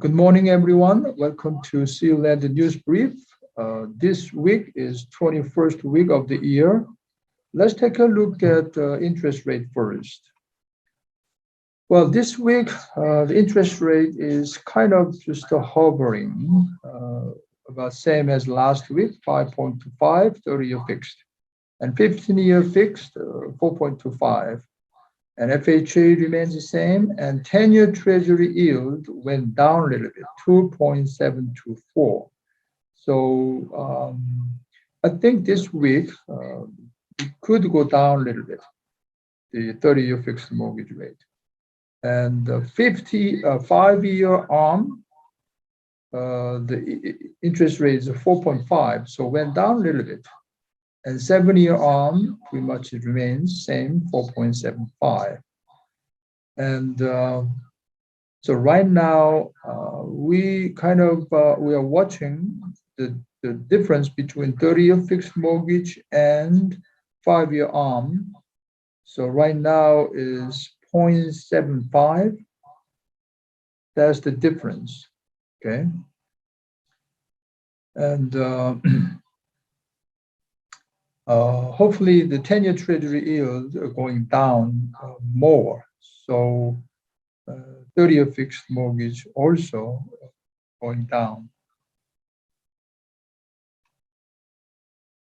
Good morning, everyone. Welcome to CLand News Brief. This week is 21st week of the year. Let's take a look at interest rate first. Well, this week, the interest rate is kind of just hovering, about same as last week, 5.25, 30-year fixed, and 15-year fixed, 4.25. And FHA remains the same, and 10-year Treasury yield went down a little bit, 2.724. So I think this week it could go down a little bit, the 30-year fixed mortgage rate. And the 5-year ARM, the interest rate is 4.5, so went down a little bit. And 7-year ARM pretty much remains same, 4.75. And so right now we are watching the difference between 30-year fixed mortgage and 5-year ARM. So right now is 0.75. That's the difference. Okay. And hopefully the 10-year Treasury yield are going down more. So 30-year fixed mortgage also going down.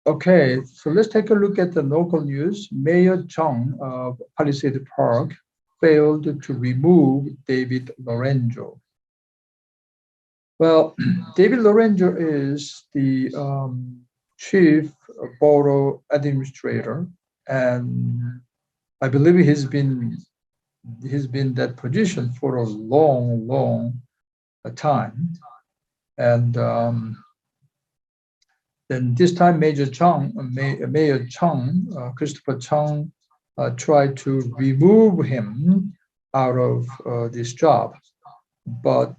Okay, so let's take a look at the local news. Mayor Chung of Palisade Park failed to remove David Lorenzo. Well, David Lorenzo is the chief borough administrator, and I believe he's been that position for a long time. And then this time Mayor Chung, Christopher Chung, tried to remove him out of this job, but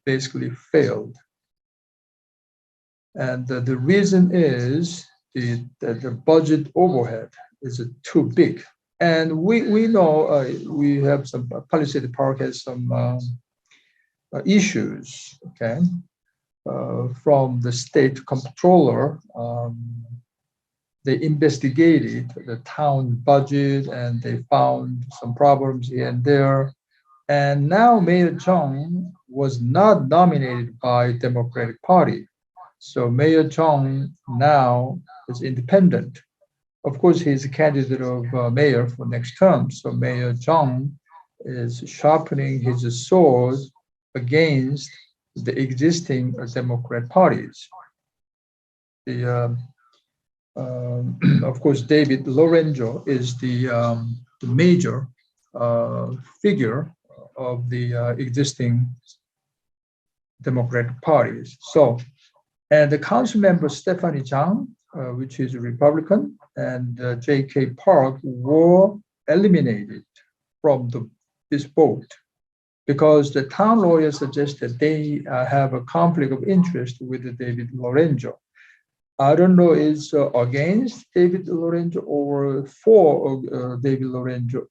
basically failed. And the reason is that the budget overhead is too big. And we know we have some, Palisade Park has some issues, okay, from the state comptroller. They investigated the town budget and they found some problems here and there. And now Mayor Chung was not nominated by Democratic Party. So Mayor Chung now is independent. Of course, he's a candidate of mayor for next term. So Mayor Chung is sharpening his sword against the existing Democrat parties. Of course, David Lorenzo is the major figure of the existing Democratic parties. So, and the council member Stephanie Zhang, which is a Republican, and J.K. Park were eliminated from this vote because the town lawyer suggested they have a conflict of interest with David Lorenzo. I don't know is against David Lorenzo or for David Lorenzo.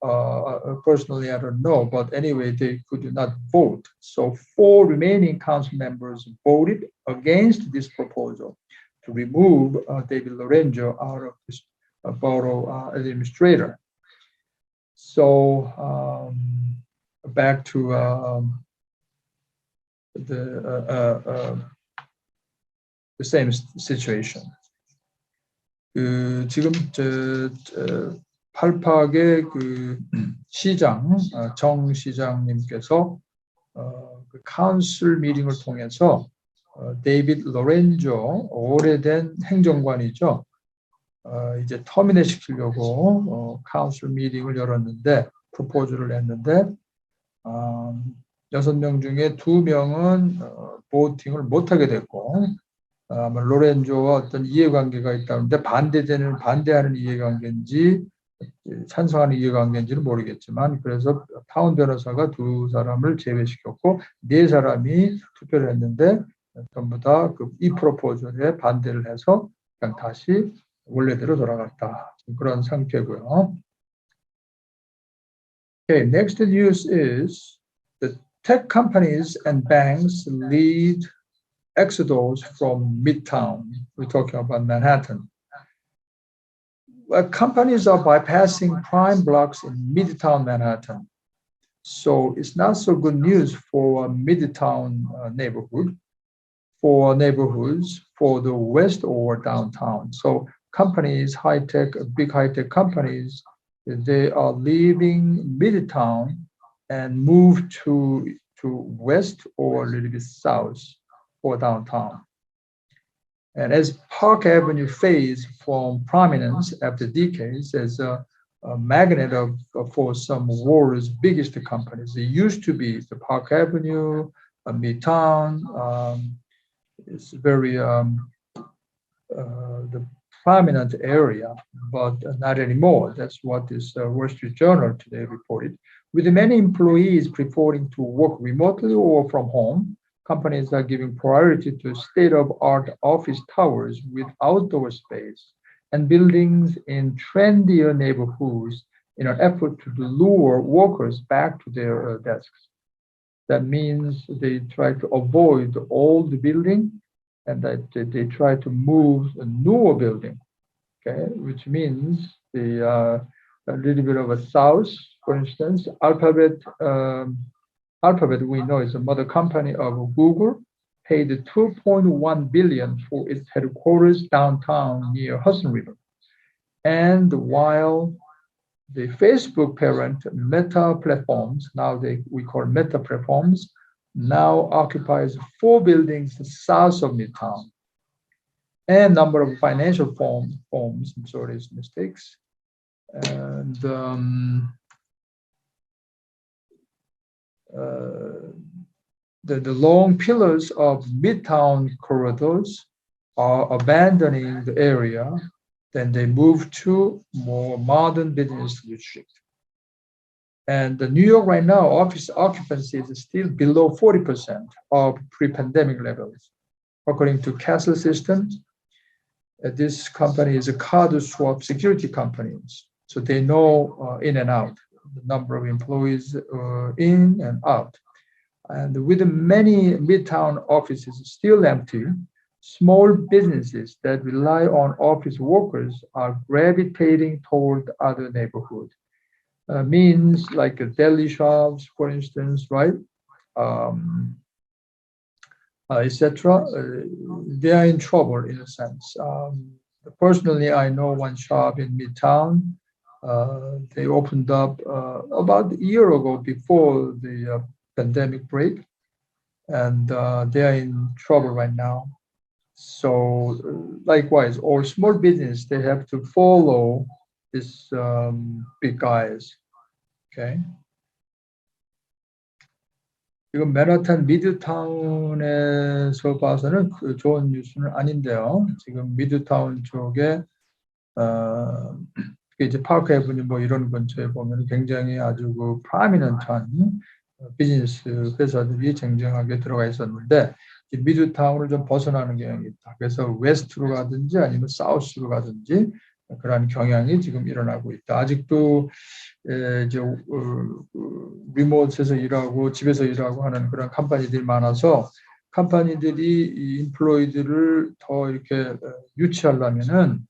Personally, I don't know, but anyway, they could not vote. So 4 remaining council members voted against this proposal to remove David Lorenzo out of this borough administrator. So back to the same situation. 지금 팔팍의 시장 정 시장님께서 그 카운슬 미팅을 통해서 데이빗 로렌조 오래된 행정관이죠. 이제 터미네이트 시키려고 카운슬 미팅을 열었는데 프로포즈를 했는데 6명 중에 2명은 보팅을 못하게 됐고 로렌조와 어떤 이해관계가 있다는데 반대하는 이해관계인지 찬성하는 이해관계인지는 모르겠지만 그래서 타운 변호사가 2사람을 제외시켰고 4사람이 투표를 했는데 전부 다 이 프로포즈에 반대를 해서 그냥 다시 원래대로 돌아갔다. 그런 상태고요. Okay, next news is the Tech companies and banks lead exodus from Midtown. We're talking about Manhattan. Companies are bypassing prime blocks in Midtown Manhattan. So it's not so good news for Midtown neighborhood, for neighborhoods, for the West or downtown. So companies, big high-tech companies, they are leaving Midtown and move to West or a little bit south or downtown. And as Park Avenue fades from prominence after decades as a magnet for some world's biggest companies, it used to be the Park Avenue, Midtown. It's very the prominent area, but not anymore. That's what this Wall Street Journal today reported. With many employees preferring to work remotely or from home, companies are giving priority to state-of-art office towers with outdoor space and buildings in trendier neighborhoods in an effort to lure workers back to their desks. That means they try to avoid the old building and that they try to move a newer building, okay, which means a little bit of a south. For instance, Alphabet, we know, is a mother company of Google, paid $2.1 billion for its headquarters downtown near Hudson River. And while the Facebook parent Meta Platforms, we call Meta Platforms, now occupies 4 buildings south of Midtown. And number of financial firms, I'm sorry, it's mistakes. And the long pillars of Midtown corridors are abandoning the area, then they move to more modern business district. And the New York right now, office occupancy is still below 40% of pre-pandemic levels. According to Castle Systems, this company is a card swap security company. So they know in and out, the number of employees in and out. And with many Midtown offices still empty, small businesses that rely on office workers are gravitating toward other neighborhoods. Means like deli shops, for instance, right? Etc. They are in trouble in a sense. Personally, I know one shop in Midtown. They opened up about a year ago before the pandemic break, and they are in trouble right now. So likewise, all small business, they have to follow these big guys. Okay. 지금 맨하탄 미드타운에서 봐서는 그 좋은 뉴스는 아닌데요. 지금 미드타운 쪽에 이제 파크 애버뉴 뭐 이런 근처에 보면 굉장히 아주 그 프라미넌트한 비즈니스 회사들이 쟁쟁하게 들어가 있었는데 미드타운을 좀 벗어나는 경향이 있다. 그래서 웨스트로 가든지 아니면 사우스로 가든지 그런 경향이 지금 일어나고 있다. 아직도 이제 리모트에서 일하고 집에서 일하고 하는 그런 컴퍼니들이 많아서 컴퍼니들이 이 인플로이들을 더 이렇게 유치하려면은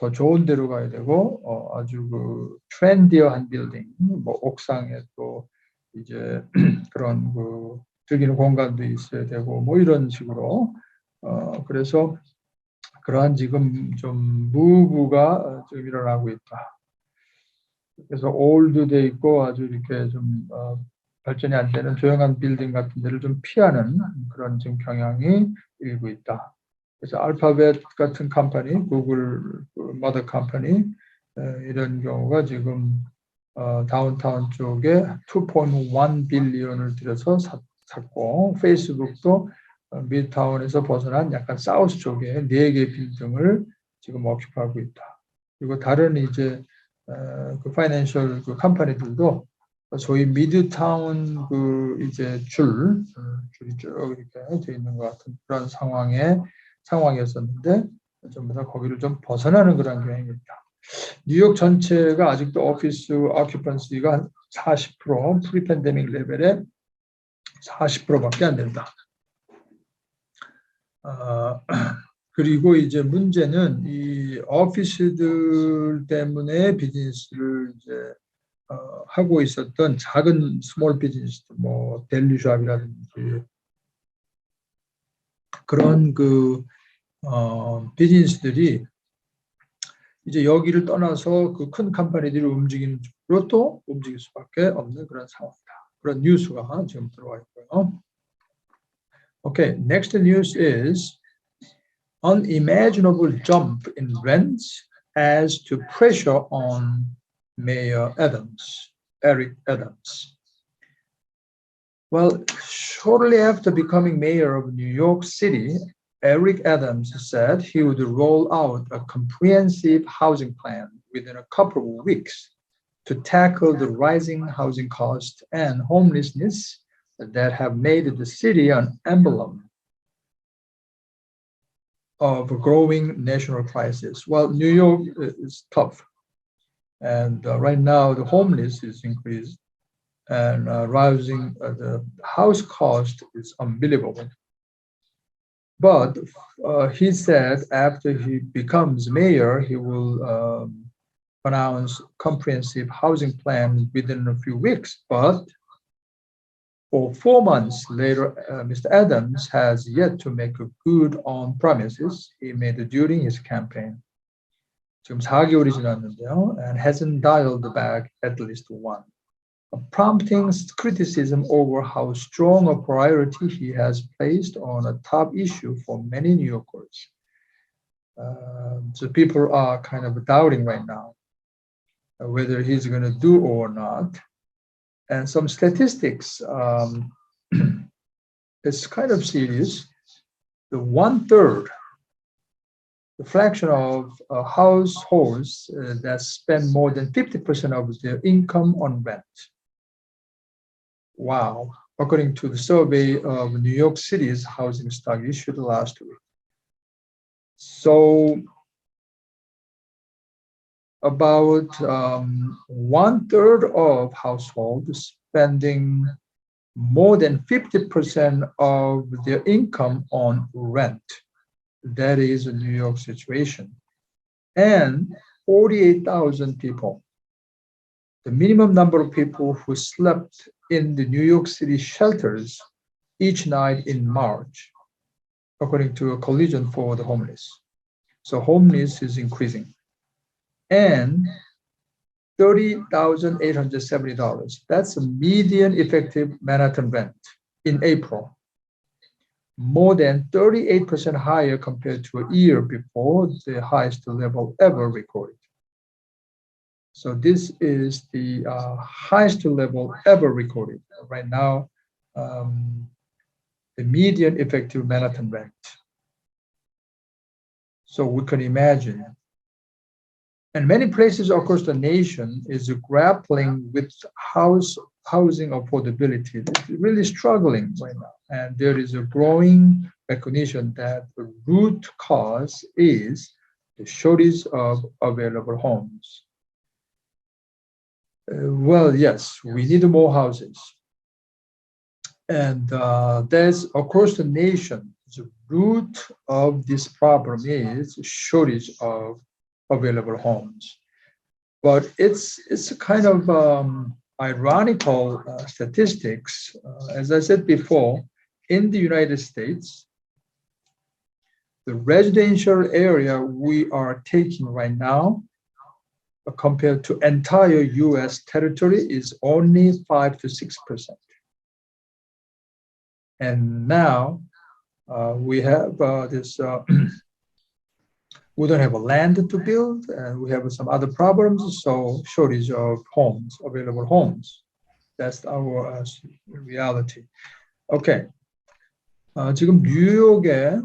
더 좋은 데로 가야 되고 아주 그 트렌디어한 빌딩, 뭐 옥상에 또 이제 그런 그 즐기는 공간도 있어야 되고 뭐 이런 식으로 그래서 그러한 지금 좀 무브가 지금 일어나고 있다. 그래서 올드돼 있고 아주 이렇게 좀 발전이 안 되는 조용한 빌딩 같은 데를 좀 피하는 그런 지금 경향이 일고 있다. 그래서 알파벳 같은 컴퍼니, 구글 머더 컴퍼니 이런 경우가 지금 다운타운 쪽에 2.1 빌리언을 들여서 샀고 페이스북도 미드타운에서 벗어난 약간 사우스 쪽에 4개 빌딩을 지금 오큐파하고 있다. 그리고 다른 이제 그 파이낸셜 그 컴퍼니들도 소위 미드타운 그 이제 줄이 쭉 이렇게 돼 있는 것 같은 그런 상황이었었는데 전부 다 거기를 좀 벗어나는 그런 경향이 있다. 뉴욕 전체가 아직도 오피스 오큐펀시가 한 40% 프리 팬데믹 레벨에 40%밖에 안 된다. 그리고 이제 문제는 이 오피스들 때문에 비즈니스를 이제 하고 있었던 작은 스몰 비즈니스, 뭐 델리샵이라든지 그런 비즈니스들이 이제 여기를 떠나서 그 큰 컴퍼니들이 움직이는 쪽으로 또 움직일 수밖에 없는 그런 상황이다. 그런 뉴스가 지금 들어와 있고요. Okay, next news is unimaginable jump in rents adds to pressure on Mayor Eric Adams. Well, shortly after becoming mayor of New York City, Eric Adams said he would roll out a comprehensive housing plan within a couple of weeks to tackle the rising housing costs and homelessness that have made the city an emblem of a growing national crisis. Well, New York is tough, and right now the homeless is increased, and rising the house cost is unbelievable. But he said after he becomes mayor, he will announce comprehensive housing plan within a few weeks. But for 4 months later, Mr. Adams has yet to make good on promises he made during his campaign. 지금 4개월이 지났는데요, and hasn't dialed back at least one, prompting criticism over how strong a priority he has placed on a top issue for many New Yorkers. So people are kind of doubting right now whether he's going to do or not. And some statistics, it's kind of serious. The 1/3, the fraction of households that spend more than 50% of their income on rent. Wow, according to the survey of New York City's housing stock issued last week. So about 1/3 of households spending more than 50% of their income on rent. That is a New York situation. And 48,000 people, the minimum number of people who slept in the New York City shelters each night in March, according to a coalition for the homeless. So homeless is increasing. And $30,870. That's a median effective Manhattan rent in April. More than 38% higher compared to a year before, the highest level ever recorded. So this is the highest level ever recorded. Right now, the median effective Manhattan rent. So we can imagine. And many places across the nation is grappling with housing affordability. It's really struggling right now. And there is a growing recognition that the root cause is the shortage of available homes. Well, yes, we need more houses. And there's across the nation, the root of this problem is shortage of available homes. But it's a kind of ironical statistics. As I said before, in the United States, the residential area we are taking right now compared to entire US territory is only 5 to 6%. And now we have this we don't have a land to build, and we have some other problems, so shortage of homes, available homes. That's our reality. Okay. 지금 뉴욕에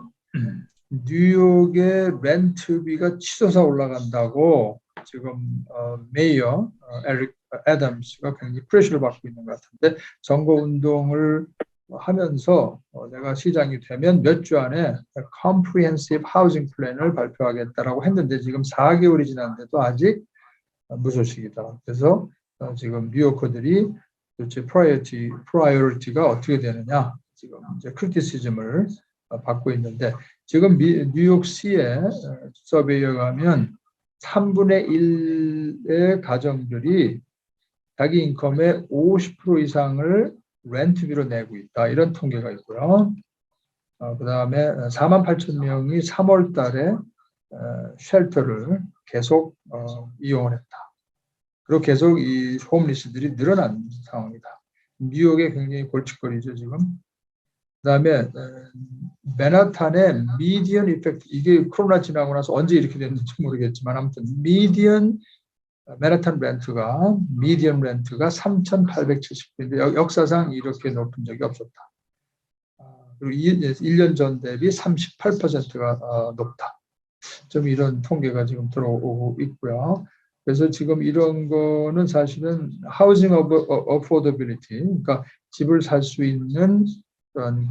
렌트비가 치솟아 올라간다고 지금 메이어 에릭 애덤스가 굉장히 프레셔를 받고 있는 것 같은데, 선거운동을 하면서 내가 시장이 되면 몇 주 안에 comprehensive housing plan을 발표하겠다라고 했는데 지금 4개월이 지났는데도 아직 무소식이다. 그래서 지금 뉴요커들이 도대체 프라이어리티가 어떻게 되느냐 지금 이제 크리티시즘을 받고 있는데 지금 뉴욕시의 서베이에 가면 3분의 1의 가정들이 자기 인컴의 50% 이상을 렌트비로 내고 있다. 이런 통계가 있고요. 그 다음에 48,000명이 3월 달에 쉘터를 계속 이용을 했다. 그리고 계속 이 홈리스들이 늘어난 상황이다. 뉴욕에 굉장히 골칫거리죠, 지금. 그 다음에 맨하탄의 미디언 이펙트, 이게 코로나 지나고 나서 언제 이렇게 됐는지 모르겠지만 아무튼 맨하탄 렌트가 미디언 렌트가 3,870불인데 역사상 이렇게 높은 적이 없었다. 그리고 1년 전 대비 38%가 높다. 좀 이런 통계가 지금 들어오고 있고요. 그래서 지금 이런 거는 사실은 하우징 어포더빌리티, 그러니까 집을 살 수 있는 그런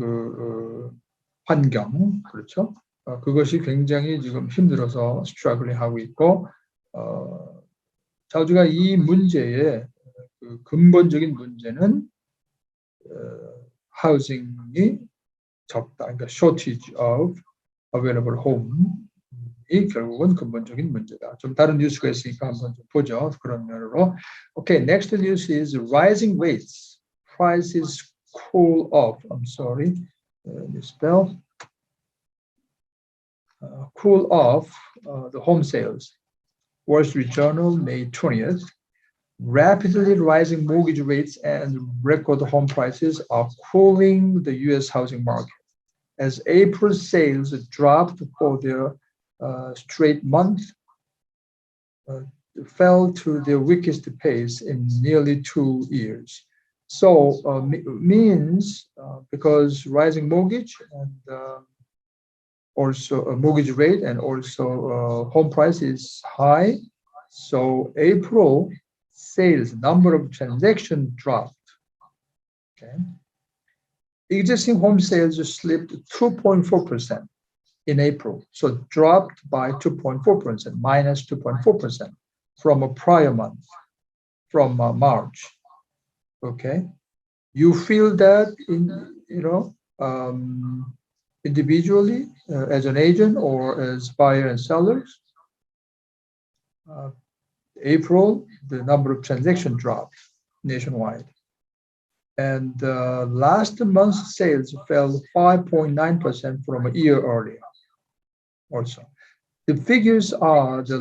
환경, 그렇죠? 그것이 굉장히 지금 힘들어서 스트러글링 하고 있고, 자주가 이 문제의 근본적인 문제는 하우징이 적다, 그러니까 shortage of available home이 결국은 근본적인 문제다. 좀 다른 뉴스가 있으니까 한번 좀 보죠. 그런 면으로. Okay, next news is rising rates. Prices cool off. I'm sorry, misspell. Cool off the home sales. Wall Street Journal, May 20th. Rapidly rising mortgage rates and record home prices are cooling the U.S. housing market. As April sales dropped for their straight month, fell to their weakest pace in nearly 2 years. So means because rising mortgage and also a mortgage rate and also home price is high. So April sales number of transactions dropped. Okay. Existing home sales slipped 2.4% in April, so dropped by 2.4%, minus 2.4% from a prior month, from March. Okay, you feel that individually as an agent or as buyer and sellers. April, the number of transactions dropped nationwide. And last month's sales fell 5.9% from a year earlier. Also, the figures are the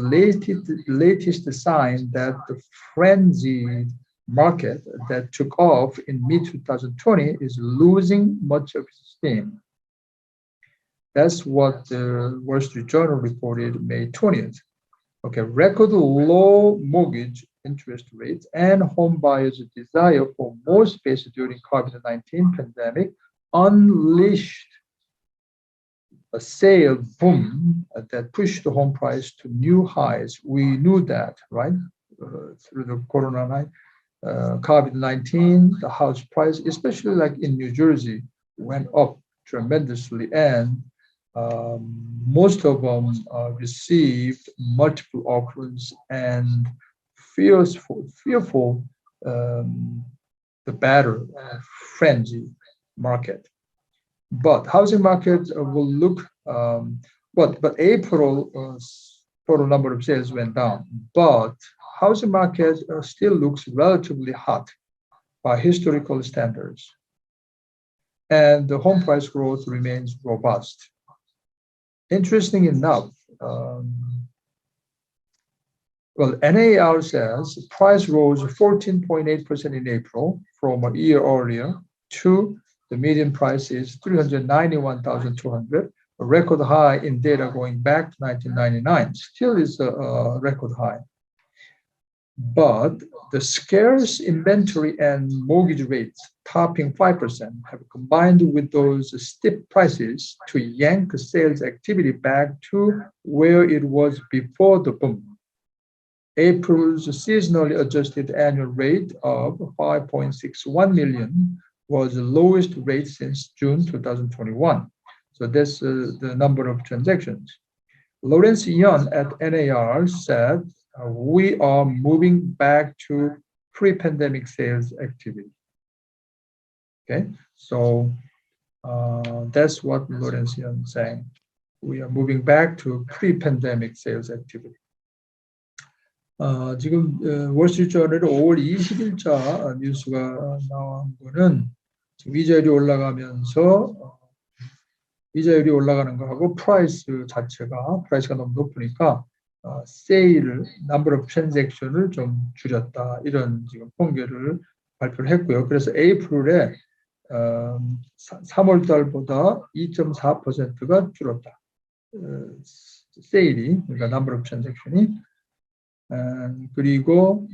latest sign that the frenzied market that took off in mid-2020 is losing much of its steam. That's what the Wall Street Journal reported May 20th. Okay, record low mortgage interest rates and home buyers' desire for more space during COVID-19 pandemic unleashed a sale boom that pushed the home price to new highs. We knew that, right? Through the COVID-19, the house price, especially like in New Jersey, went up tremendously, and most of them received multiple offers and fearful the better frenzy market. But housing market will look, but April total number of sales went down, but housing market still looks relatively hot by historical standards. And the home price growth remains robust. Interesting enough, NAR says price rose 14.8% in April from a year earlier to the median price is $391,200, a record high in data going back to 1999. Still is a record high. But the scarce inventory and mortgage rates topping 5% have combined with those steep prices to yank sales activity back to where it was before the boom. April's seasonally adjusted annual rate of 5.61 million was the lowest rate since June 2021. So that's the number of transactions. Lawrence Young at NAR said, we are moving back to pre-pandemic sales activity. Okay, so that's what Lorenzo is saying. We are moving back to pre-pandemic sales activity. 지금 월스트리트저널의 5월 20일자 뉴스가 나온 거는 지금 이자율이 올라가면서 이자율이 올라가는 거하고 프라이스가 너무 높으니까 세일을 number of transaction을 좀 줄였다 이런 지금 통계를 발표를 했고요. 그래서 에이프릴에 3월 달보다 2.4%가 줄었다. 세일이 그러니까 number of transaction이 그리고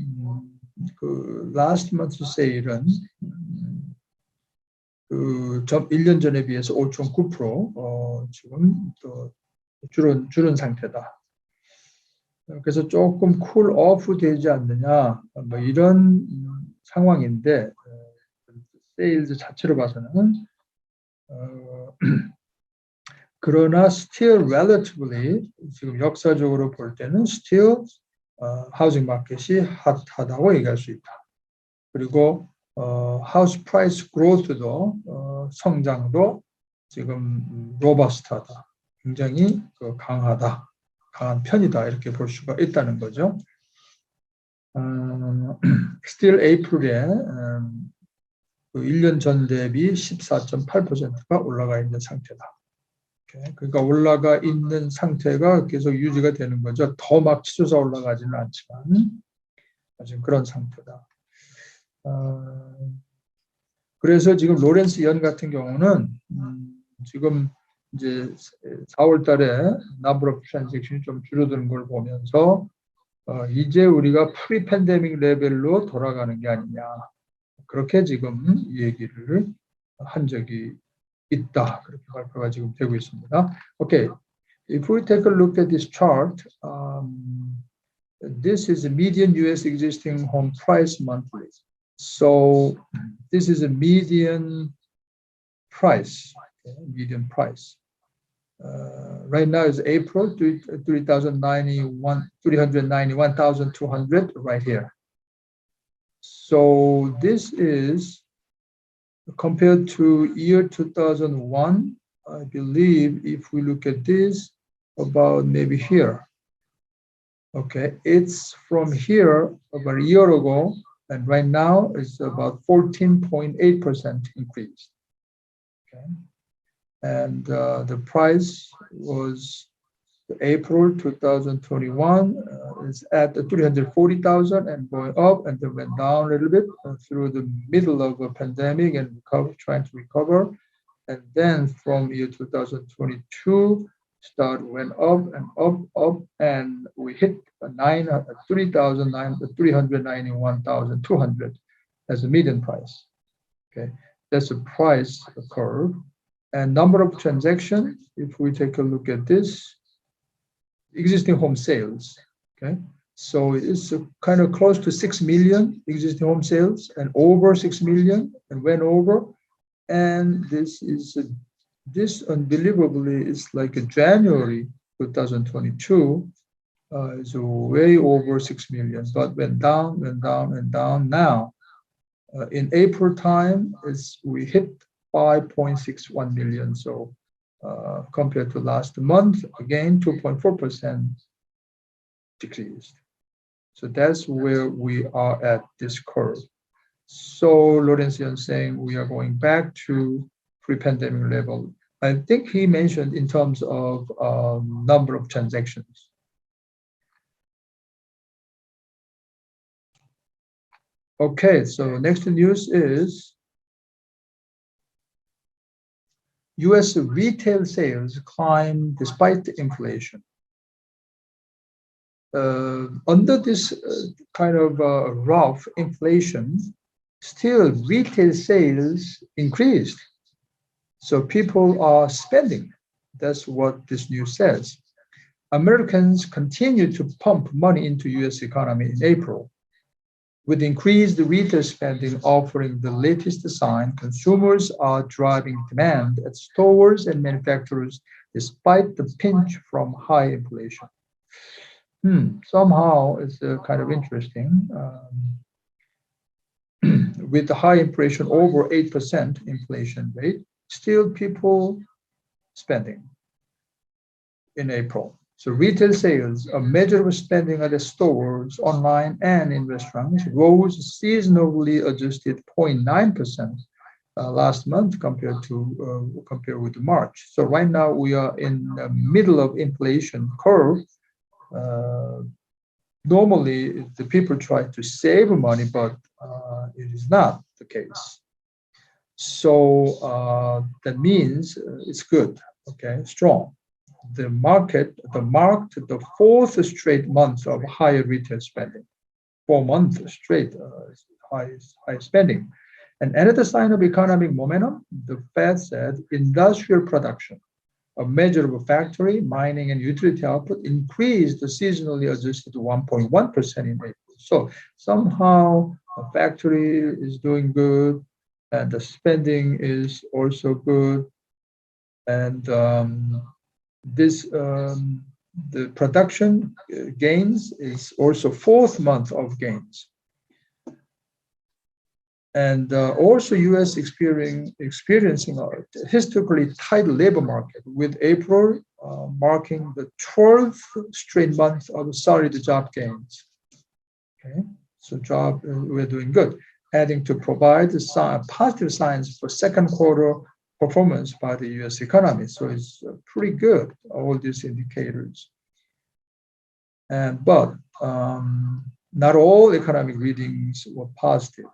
그 last month 세일은 그 1년 전에 비해서 5.9% 지금 또 줄은 상태다. 그래서 조금 쿨 오프 되지 않느냐 뭐 이런 상황인데 세일즈 자체로 봐서는 그러나 still relatively 지금 역사적으로 볼 때는 still 하우징 마켓이 핫하다고 얘기할 수 있다. 그리고 하우스 프라이스 그로스도 성장도 지금 로버스트하다. 굉장히 강한 편이다. 이렇게 볼 수가 있다는 거죠. still 에이프릴에 1년 전 대비 14.8%가 올라가 있는 상태다. 그러니까 올라가 있는 상태가 계속 유지가 되는 거죠. 더 막 치솟아 올라가지는 않지만 지금 그런 상태다. 그래서 지금 로렌스 연 같은 경우는 지금 이제 4월 달에 number of transaction이 좀 줄어드는 걸 보면서 이제 우리가 프리-팬데믹 레벨로 돌아가는 게 아니냐. 그렇게 지금 얘기를 한 적이 있다. 그렇게 발표가 지금 되고 있습니다. Okay, if we take a look at this chart, this is the median U.S. existing home price monthly. So this is a median price. Okay, median price. Right now is April 391,200 right here. So this is compared to year 2001, I believe if we look at this, about maybe here. Okay, it's from here about a year ago, and right now it's about 14.8% increase. Okay, and the price was April 2021 is at 340,000 and going up, and then went down a little bit through the middle of a pandemic and trying to recover, and then from year 2022 went up and up, and we hit 391,200 as a median price. Okay, that's the price curve, and number of transactions. If we take a look at this. Existing home sales, okay, so it's kind of close to 6 million existing home sales, and over 6 million, and went over, and this unbelievably is like a January 2022 is way over 6 million, but went down and down. Now in April time we hit 5.61 million, so compared to last month, again 2.4% decreased. So that's where we are at this curve. So Lorenzo is saying we are going back to pre-pandemic level. I think he mentioned in terms of number of transactions. Okay, so next news is U.S. retail sales climb despite the inflation. Under this kind of rough inflation, still retail sales increased. So people are spending. That's what this news says. Americans continue to pump money into U.S. economy in April. With increased retail spending offering the latest sign, consumers are driving demand at stores and manufacturers despite the pinch from high inflation. Somehow it's kind of interesting. with the high inflation over 8% inflation rate, still people spending in April. So retail sales, a measure of spending at the stores, online, and in restaurants, rose seasonally adjusted 0.9% last month compared with March. So right now we are in the middle of inflation curve. Normally, the people try to save money, but it is not the case. So that means it's good, okay, strong. The market marked the fourth straight month of higher retail spending, 4 months straight high spending. And another sign of economic momentum, the Fed said industrial production, a measure of factory, mining, and utility output, increased seasonally adjusted to 1.1% in April. So somehow a factory is doing good, and the spending is also good, and the production gains is also fourth month of gains. And also U.S. experiencing a historically tight labor market, with April marking the 12th straight month of solid job gains. Okay, so we're doing good, adding to provide positive signs for second quarter performance by the U.S. economy. So it's pretty good, all these indicators. But not all economic readings were positive.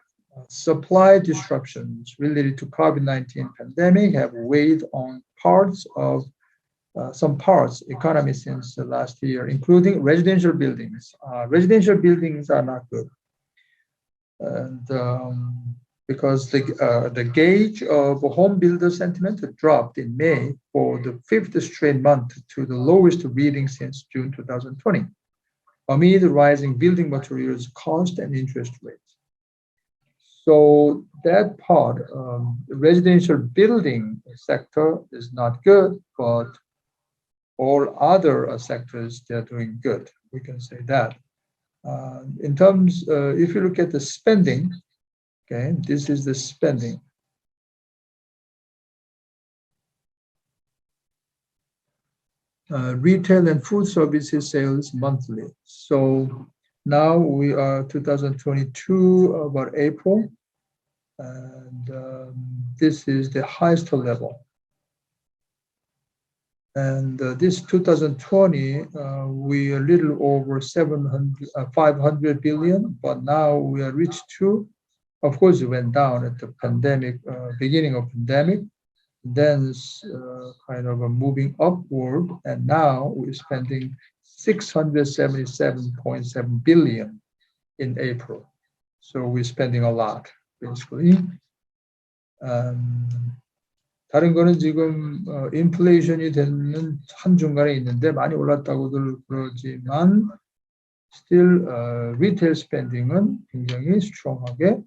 Supply disruptions related to COVID-19 pandemic have weighed on some parts economy since the last year, including residential buildings. Residential buildings are not good, and because the gauge of home builder sentiment dropped in May for the fifth straight month to the lowest reading since June 2020, amid rising building materials cost and interest rates. So that part, the residential building sector is not good, but all other sectors, they're doing good. We can say that. In terms, if you look at the spending, okay, this is the spending. Retail and food services sales monthly. So now we are 2022, about April, and this is the highest level. And this 2020, we are a little over 500 billion, but now we are reached to, of course, it went down at the pandemic, beginning of pandemic, then kind of a moving upward, and now we're spending 677.7 billion in April. So we're spending a lot, basically. 다른 거는 지금 인플레이션이 되는 한중간에 있는데 많이 올랐다고들 그러지만 still retail spending은 굉장히 strong하게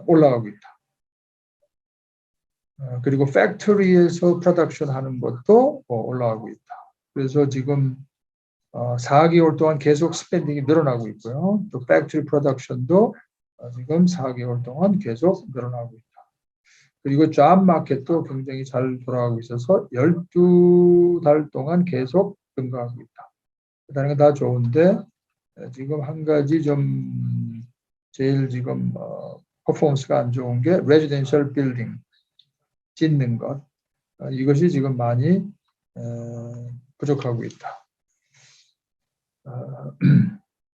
올라가고 있다. 그리고 팩토리에서 프로덕션 하는 것도 올라가고 있다. 그래서 지금 4개월 동안 계속 스pen딩이 늘어나고 있고요. 또 팩토리 프로덕션도 지금 4개월 동안 계속 늘어나고 있다. 그리고 잡 마켓도 굉장히 잘 돌아가고 있어서 12달 동안 계속 증가하고 있다. 다른 건 다 좋은데 지금 한 가지 좀 제일 지금 퍼포먼스가 안 좋은 게 레지던셜 빌딩 짓는 것, 이것이 지금 많이 부족하고 있다.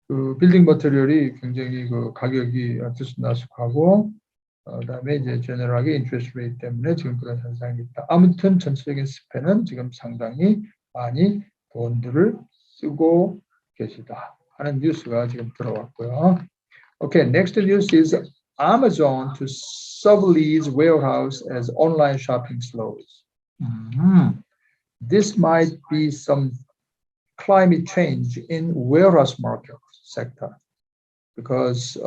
그 빌딩 머티리얼이 굉장히 그 가격이 들쑥날쑥하고 그다음에 이제 제너럴하게 인트레스트 레이트 때문에 지금 그런 현상이 있다. 아무튼 전체적인 스펜은 지금 상당히 많이 돈들을 쓰고 계시다 하는 뉴스가 지금 들어왔고요. Okay, next news is Amazon to sublease warehouse as online shopping slows. This might be some climate change in warehouse market sector, because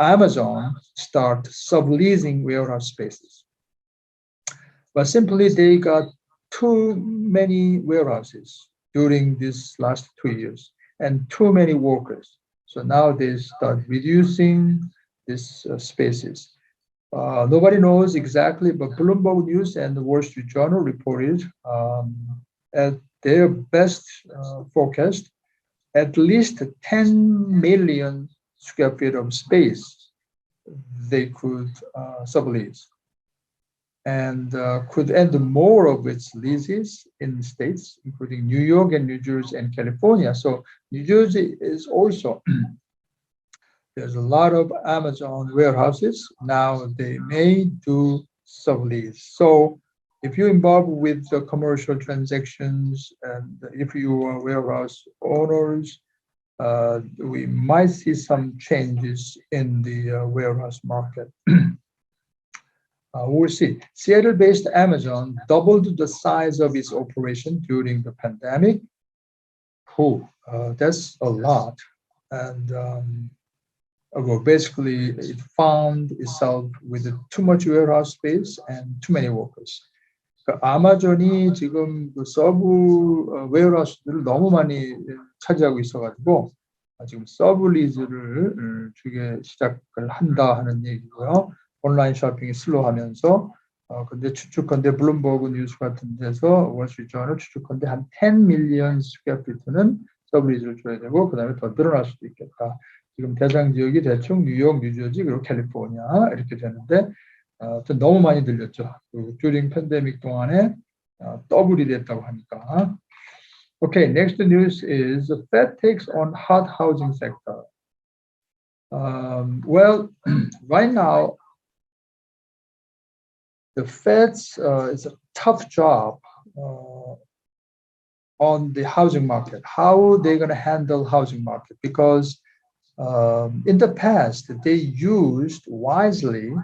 Amazon start subleasing warehouse spaces. But simply they got too many warehouses during these last 2 years and too many workers. So now they start reducing these spaces. Nobody knows exactly, but Bloomberg News and the Wall Street Journal reported at their best forecast, at least 10 million square feet of space they could sublease, and could end more of its leases in states, including New York and New Jersey and California. So New Jersey is also, there's a lot of Amazon warehouses. Now they may do sublease. So if you're involved with the commercial transactions, and if you are warehouse owners, we might see some changes in the warehouse market. We'll see. Seattle-based Amazon doubled the size of its operation during the pandemic. That's a lot. And well, basically, it found itself with too much warehouse space and too many workers. 아마존이 지금 그 서브 웨어하우스들을 너무 많이 차지하고 있어가지고 지금 서브 리즈를 주게 시작을 한다 하는 얘기고요. 온라인 쇼핑이 슬로우하면서 근데 추측컨대 블룸버그 뉴스 같은 데서 월스트리트저널 추측컨대 한 10 밀리언 스퀘어 피트는 서브 리즈를 줘야 되고 그다음에 더 늘어날 수도 있겠다. 지금 대상 지역이 대충 뉴욕, 뉴저지 그리고 캘리포니아 이렇게 되는데 너무 많이 들렸죠. during 팬데믹 동안에 더블이 됐다고 하니까. Okay, next news is the Fed takes on hot housing sector. Well, right now, the Fed's it's a tough job on the housing market. How they're going to handle housing market? Because in the past, they used wisely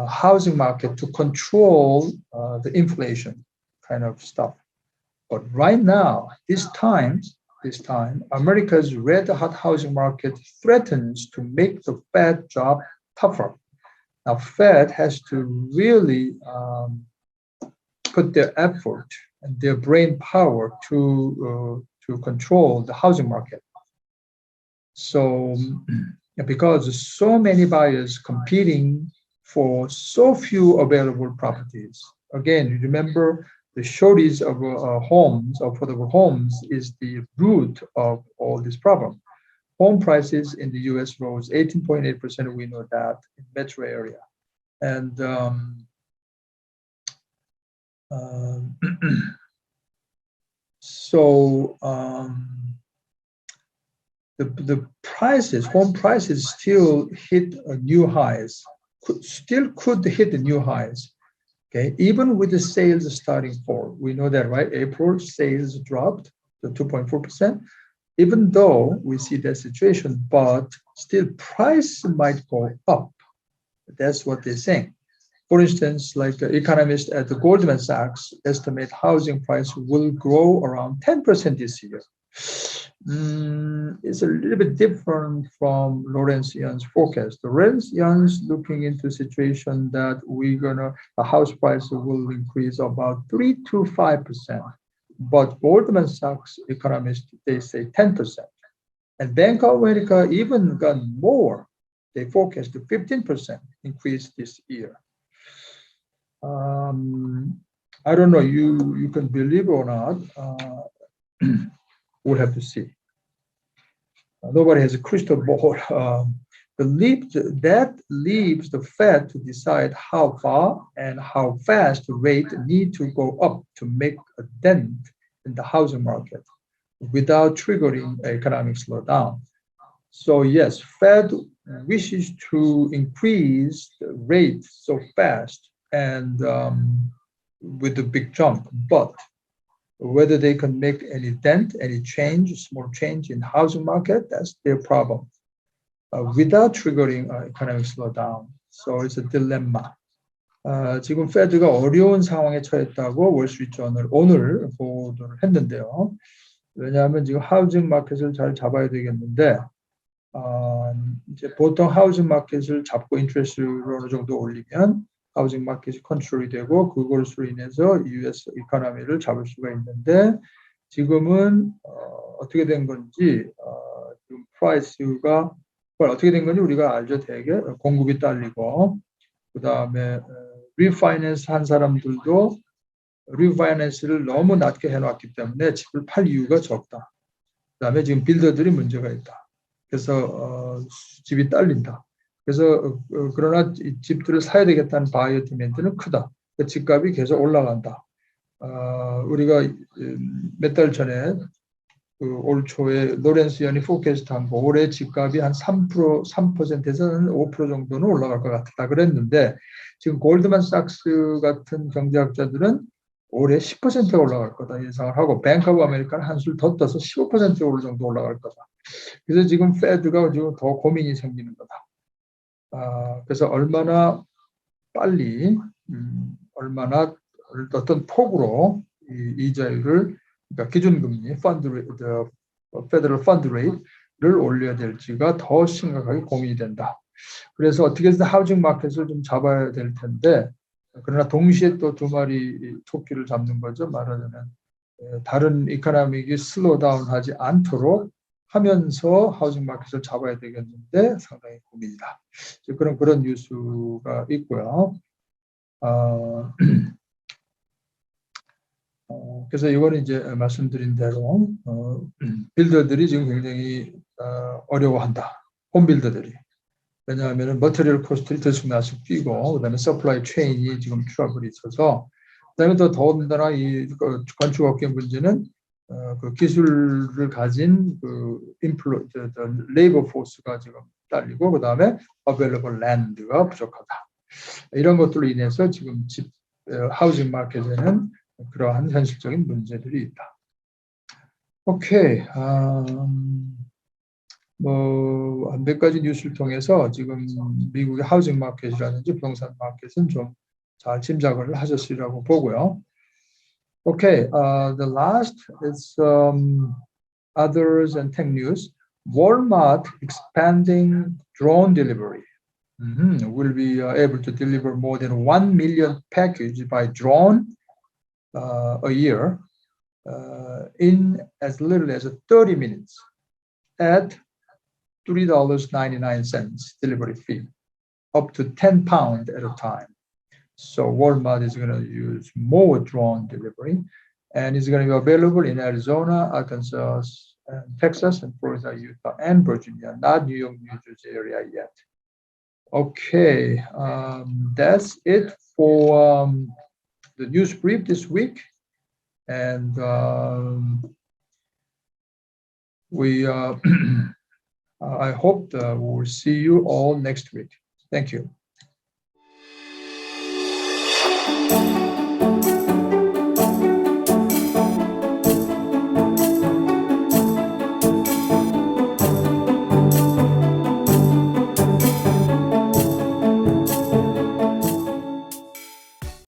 housing market to control the inflation kind of stuff. But right now, this time, America's red hot housing market threatens to make the Fed job tougher. Now, Fed has to really put their effort and their brain power to control the housing market. So, because so many buyers competing for so few available properties. Again, you remember the shortage of homes, affordable homes, is the root of all this problem. Home prices in the U.S. rose 18.8%. We know that in metro area, and so the prices, home prices, still hit new highs. Could hit the new highs. Okay, even with the sales starting fall, we know that, right? April sales dropped to 2.4%. Even though we see that situation, but still price might go up. That's what they're saying. For instance, like economists at the Goldman Sachs estimate housing price will grow around 10% this year. It's a little bit different from Lorenzo's forecast. Lorenzo's looking into a situation that the house price will increase about 3 to 5%. But Goldman Sachs economists, they say 10%. And Bank of America even got more. They forecast a 15% increase this year. I don't know, you can believe or not. We'll have to see. Nobody has a crystal ball. That leaves the Fed to decide how far and how fast the rate need to go up to make a dent in the housing market without triggering economic slowdown. So yes, Fed wishes to increase the rate so fast and with a big jump, but whether they can make any dent, any change, small change in housing market, that's their problem. Without triggering economic slowdown. So it's a dilemma. 지금 Fed가 어려운 상황에 처했다고 월스트리트저널 오늘 보도를 했는데요. 왜냐하면 지금 하우징 마켓을 잘 잡아야 되겠는데 이제 보통 하우징 마켓을 잡고 인트레스를 어느 정도 올리면 하우징 마켓이 컨트롤이 되고 그것으로 인해서 US 이코노미를 잡을 수가 있는데 지금은 어떻게 된 건지 지금 프라이스가 어떻게 된 건지 우리가 알죠. 되게 공급이 딸리고 그 다음에 리파이낸스 한 사람들도 리파이낸스를 너무 낮게 해놨기 때문에 집을 팔 이유가 적다. 그 다음에 지금 빌더들이 문제가 있다. 그래서 집이 딸린다. 그래서 그러나 집들을 사야 되겠다는 바이어 디맨드는 크다. 그 집값이 계속 올라간다. 우리가 몇 달 전에 올 초에 로렌스 연이 포캐스트한 거 올해 집값이 한 3%에서는 5% 정도는 올라갈 것 같다 그랬는데 지금 골드만삭스 같은 경제학자들은 올해 10%가 올라갈 거다 예상을 하고 뱅크 오브 아메리카는 한술 더 떠서 15% 정도 올라갈 거다. 그래서 지금 페드가 지금 더 고민이 생기는 거다. 그래서 얼마나 빨리 얼마나 어떤 폭으로 이자율을 그러니까 기준금리 페더럴 펀드 레이트를 올려야 될지가 더 심각하게 고민이 된다. 그래서 어떻게든 하우징 마켓을 좀 잡아야 될 텐데 그러나 동시에 또 두 마리 토끼를 잡는 거죠. 말하자면 다른 이코노믹이 슬로우 다운하지 않도록 하면서 하우징 마켓을 잡아야 되겠는데 상당히 고민이다. 그런 뉴스가 있고요. 그래서 이거는 이제 말씀드린 대로 빌더들이 지금 굉장히 어려워한다. 홈빌더들이. 왜냐하면 머티리얼 코스트를 들쑥날쑥 뛰고 그다음에 서플라이 체인이 지금 트러블이 있어서 그다음에 또 더군다나 이 건축업계 문제는 그 기술을 가진 그 레이버 포스가 지금 딸리고 그다음에 어베일러블 랜드가 부족하다. 이런 것들로 인해서 지금 하우징 마켓에는 그러한 현실적인 문제들이 있다. 오케이. 한 몇 가지 뉴스를 통해서 지금 미국의 하우징 마켓이라든지 부동산 마켓은 좀 잘 짐작을 하셨으리라고 보고요. Okay, the last is others and tech news. Walmart expanding drone delivery. Will be able to deliver more than 1 million packages by drone a year in as little as 30 minutes at $3.99 delivery fee, up to 10 pounds at a time. So Walmart is going to use more drone delivery, and it's going to be available in Arizona, Arkansas, and Texas, and Florida, Utah, and Virginia, not New York, New Jersey area yet. Okay, that's it for the news brief this week, and I hope we'll see you all next week. Thank you.